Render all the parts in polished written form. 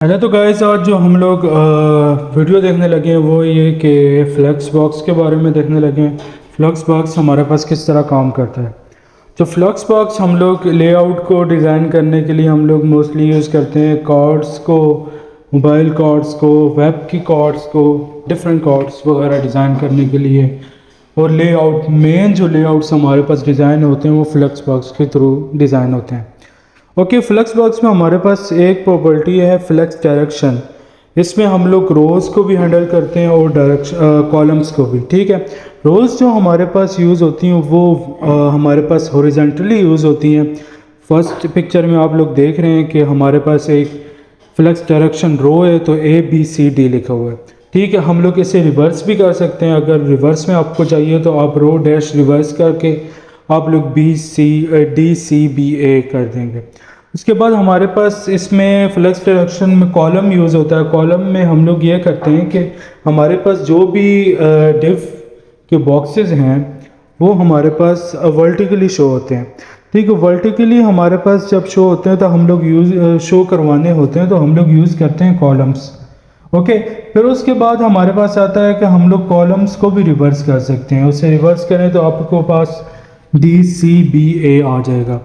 Hello तो guys, आज जो हम लोग वीडियो देखने लगे हैं वो ये कि फ्लेक्स बॉक्स के बारे में देखने लगे हैं। फ्लेक्स बॉक्स हमारे पास किस तरह काम करता है। तो फ्लेक्स बॉक्स हम लोग लेआउट को डिज़ाइन करने के लिए हम लोग मोस्टली यूज़ करते हैं कार्ड्स को, मोबाइल कार्ड्स को, वेब की कार्ड्स को, डिफरेंट कार्ड्स वगैरह डिज़ाइन करने के लिए। और लेआउट मेन जो लेआउट्स हमारे पास डिज़ाइन होते हैं वो फ्लेक्स बॉक्स के थ्रू डिज़ाइन होते हैं। ओके, फ्लेक्स बॉक्स में हमारे पास एक प्रॉपर्टी है फ्लेक्स डायरेक्शन। इसमें हम लोग रोज़ को भी हैंडल करते हैं और डायरेक्शन कॉलम्स को भी। ठीक है, रोज़ जो हमारे पास यूज़ होती हैं वो हमारे पास हॉरिजॉन्टली यूज़ होती हैं। फर्स्ट पिक्चर में आप लोग देख रहे हैं कि हमारे पास एक फ्लेक्स डायरेक्शन रो है, तो ABCD लिखा हुआ है। ठीक है, हम लोग इसे रिवर्स भी कर सकते हैं। अगर रिवर्स में आपको चाहिए तो आप रो डैश रिवर्स करके आप लोग DCBA कर देंगे। उसके बाद हमारे पास इसमें फ्लेक्स डायरेक्शन में कॉलम यूज़ होता है। कॉलम में हम लोग ये करते हैं कि हमारे पास जो भी डिव के बॉक्सेस हैं वो हमारे पास वर्टिकली शो होते हैं। ठीक है, वर्टिकली हमारे पास जब शो होते हैं तो हम लोग शो करवाने होते हैं तो हम लोग यूज़ करते हैं कॉलम्स। ओके, फिर उसके बाद हमारे पास आता है कि हम लोग कॉलम्स को भी रिवर्स कर सकते हैं। उसे रिवर्स करें तो आपको पास DCBA आ जाएगा।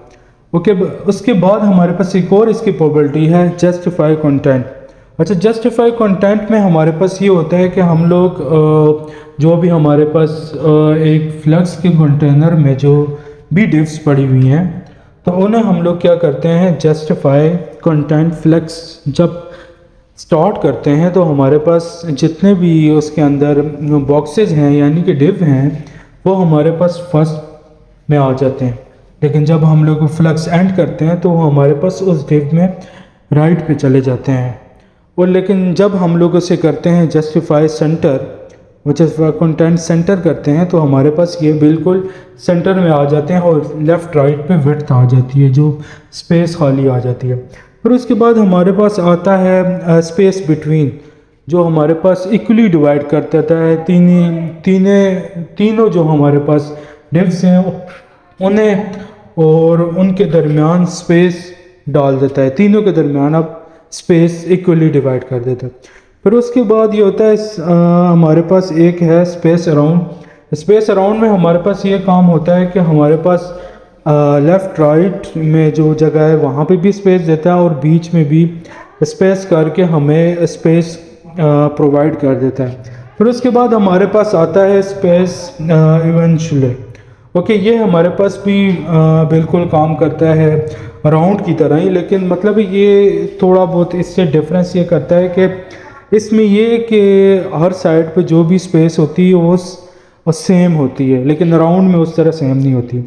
ओके, उसके बाद हमारे पास एक और इसकी प्रॉपर्टी है जस्टिफाई कंटेंट। अच्छा, जस्टिफाई कंटेंट में हमारे पास ये होता है कि हम लोग जो भी हमारे पास एक फ्लक्स के कंटेनर में जो भी डिव्स पड़ी हुई हैं तो उन्हें हम लोग क्या करते हैं, जस्टिफाई कंटेंट फ्लक्स जब स्टार्ट करते हैं तो हमारे पास जितने भी उसके अंदर बॉक्सेस हैं यानी कि डिव हैं वो हमारे पास फर्स्ट में आ जाते हैं। लेकिन जब हम लोग फ्लक्स एंड करते हैं तो वो हमारे पास उस डिव में राइट पे चले जाते हैं। और लेकिन जब हम लोग उसे करते हैं justify centre, justify content centre करते हैं तो हमारे पास ये बिल्कुल सेंटर में आ जाते हैं और लेफ़्ट राइट पे विड्थ आ जाती है, जो स्पेस खाली आ जाती है। फिर उसके बाद हमारे पास आता है स्पेस बिटवीन, जो हमारे पास इक्वली डिवाइड कर देता है तीनों जो हमारे पास डिव्स हैं उन्हें और उनके दरमियान स्पेस डाल देता है। तीनों के दरमियान अब स्पेस इक्वली डिवाइड कर देता है। फिर उसके बाद ये होता है हमारे पास एक है स्पेस अराउंड। स्पेस अराउंड में हमारे पास ये काम होता है कि हमारे पास लेफ़्ट राइट में जो जगह है वहाँ पे भी स्पेस देता है और बीच में भी स्पेस करके हमें स्पेस प्रोवाइड कर देता है। फिर उसके बाद हमारे पास आता है स्पेस इवेंचुअली। ओके, ये हमारे पास भी बिल्कुल काम करता है राउंड की तरह ही, लेकिन मतलब ये थोड़ा बहुत इससे डिफरेंस ये करता है कि इसमें ये कि हर साइड पे जो भी स्पेस होती है वो सेम होती है, लेकिन राउंड में उस तरह सेम नहीं होती।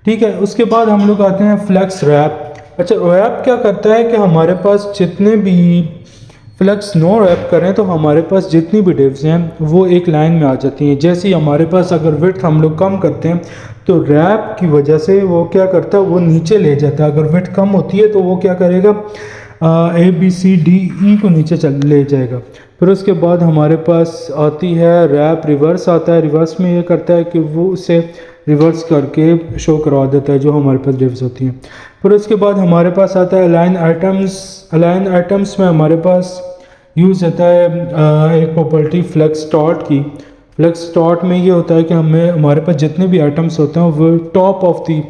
ठीक है, उसके बाद हम लोग आते हैं फ्लेक्स रैप। अच्छा, रैप क्या करता है कि हमारे पास जितने भी फ्लेक्स नो रैप करें तो हमारे पास जितनी भी डिव्स हैं वो एक लाइन में आ जाती हैं। जैसे ही हमारे पास अगर विड्थ हम लोग कम करते हैं तो रैप की वजह से वो क्या करता है, वो नीचे ले जाता है। अगर विड्थ कम होती है तो वो क्या करेगा, ABCDE को नीचे ले जाएगा। फिर उसके बाद हमारे पास आती है रैप रिवर्स आता है। रिवर्स में ये करता है कि वो उसे रिवर्स करके शो करवा देता है जो हमारे पास डिव्स होती हैं। फिर उसके बाद हमारे पास आता है अलाइन आइटम्स। अलाइन आइटम्स में हमारे पास यूज़ होता है एक प्रॉपर्टी फ्लेक्स स्टार्ट की। फ्लेक्स स्टार्ट में ये होता है कि हमारे पास जितने भी आइटम्स होते हैं वो top of the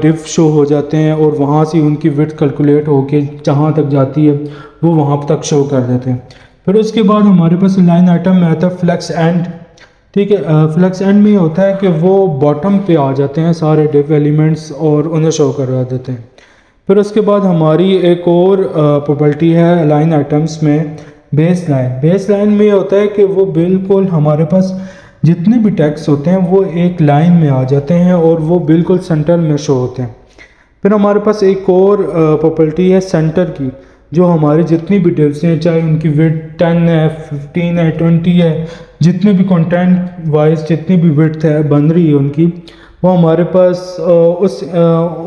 div show हो जाते हैं और वहाँ से उनकी विड्थ कैलकुलेट होके जहाँ तक जाती है वो वहाँ तक शो कर देते हैं। फिर उसके बाद हमारे पास लाइन आइटम में आता है फ्लेक्स एंड। ठीक है, फ्लेक्स एंड में ये होता है कि वो बॉटम पे आ जाते हैं सारे डिव एलिमेंट्स और उन्हें शो करवा देते हैं। फिर उसके बाद हमारी एक और प्रॉपर्टी है लाइन आइटम्स में बेस लाइन। बेस लाइन में ये होता है कि वो बिल्कुल हमारे पास जितने भी टैक्स होते हैं वो एक लाइन में आ जाते हैं और वो बिल्कुल सेंटर में शो होते हैं। फिर हमारे पास एक और प्रॉपर्टी है सेंटर की, जो हमारे जितनी भी डिव्स हैं चाहे उनकी विड्थ 10 है, 15 है, 20 है, जितने भी कंटेंट वाइज जितनी भी विड्थ है बन रही है उनकी, वो हमारे पास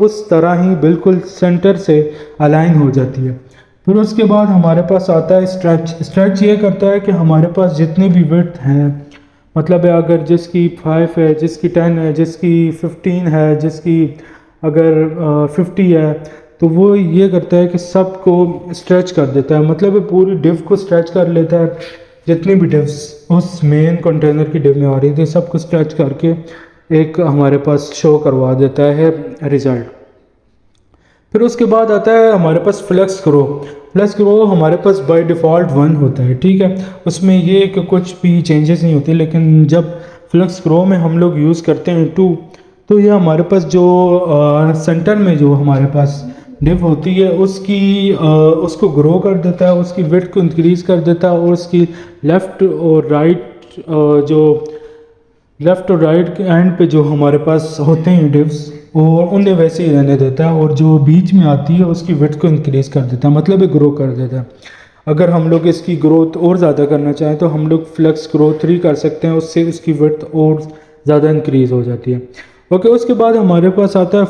उस तरह ही बिल्कुल सेंटर से अलाइन हो जाती है। फिर उसके बाद हमारे पास आता है स्ट्रेच। स्ट्रेच ये करता है कि हमारे पास जितनी भी विड्थ हैं, मतलब है अगर जिसकी 5 है, जिसकी 10 है, जिसकी 15 है, जिसकी अगर 50 है, तो वो ये करता है कि सबको स्ट्रेच कर देता है, मतलब ये पूरी डिव को स्ट्रेच कर लेता है। जितनी भी डिव्स उस मेन कंटेनर की डिव में आ रही थी सबको स्ट्रेच करके एक हमारे पास शो करवा देता है रिज़ल्ट। फिर उसके बाद आता है हमारे पास फ्लेक्स ग्रो। फ्लेक्स ग्रो हमारे पास बाय डिफ़ॉल्ट 1 होता है, ठीक है। उसमें ये कि कुछ भी चेंजेस नहीं होते, लेकिन जब फ्लेक्स ग्रो में हम लोग यूज़ करते हैं 2, तो ये हमारे पास जो सेंटर में जो हमारे पास डिव होती है उसको ग्रो कर देता है, उसकी विड्थ को इंक्रीज़ कर देता है, और उसकी लेफ़्ट और राइट के एंड पे जो हमारे पास होते हैं डिव्स, और उन्हें वैसे ही रहने देता है, और जो बीच में आती है उसकी विड्थ को इंक्रीज़ कर देता है, मतलब ये ग्रो कर देता है। अगर हम लोग इसकी ग्रोथ और ज़्यादा करना चाहें तो हम लोग फ्लेक्स ग्रो 3 कर सकते हैं, उससे उसकी विड्थ और ज़्यादा इंक्रीज़ हो जाती है। ओके, उसके बाद हमारे पास आता है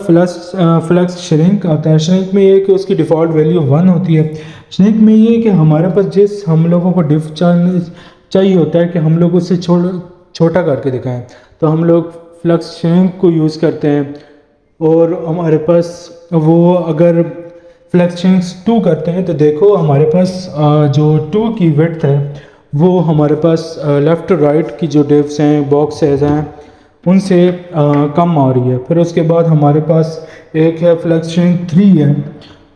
फ्लेक्स श्रिंक आता है। श्रिंक में ये कि उसकी डिफ़ॉल्ट वैल्यू 1 होती है। श्रिंक में ये कि हमारे पास जिस हम लोगों को डिव चाहिए होता है कि हम लोग उससे छोटा करके दिखाएं, तो हम लोग फ्लेक्स श्रिंक को यूज़ करते हैं। और हमारे पास वो अगर फ्लेक्स श्रिंक 2 करते हैं तो देखो हमारे पास जो 2 की विड्थ है वो हमारे पास लेफ़्ट और राइट की जो डिव्स हैं, बॉक्सेस हैं, उनसे कम आ रही है। फिर उसके बाद हमारे पास एक है फ्लेक्स श्रिंक 3 है,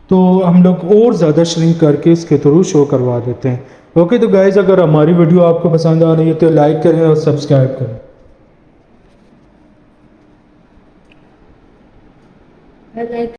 तो हम लोग और ज़्यादा श्रिंक करके इसके थ्रू शो करवा देते हैं। ओके, तो गाइज़ अगर हमारी वीडियो आपको पसंद आ रही है तो लाइक करें और सब्सक्राइब करें। I like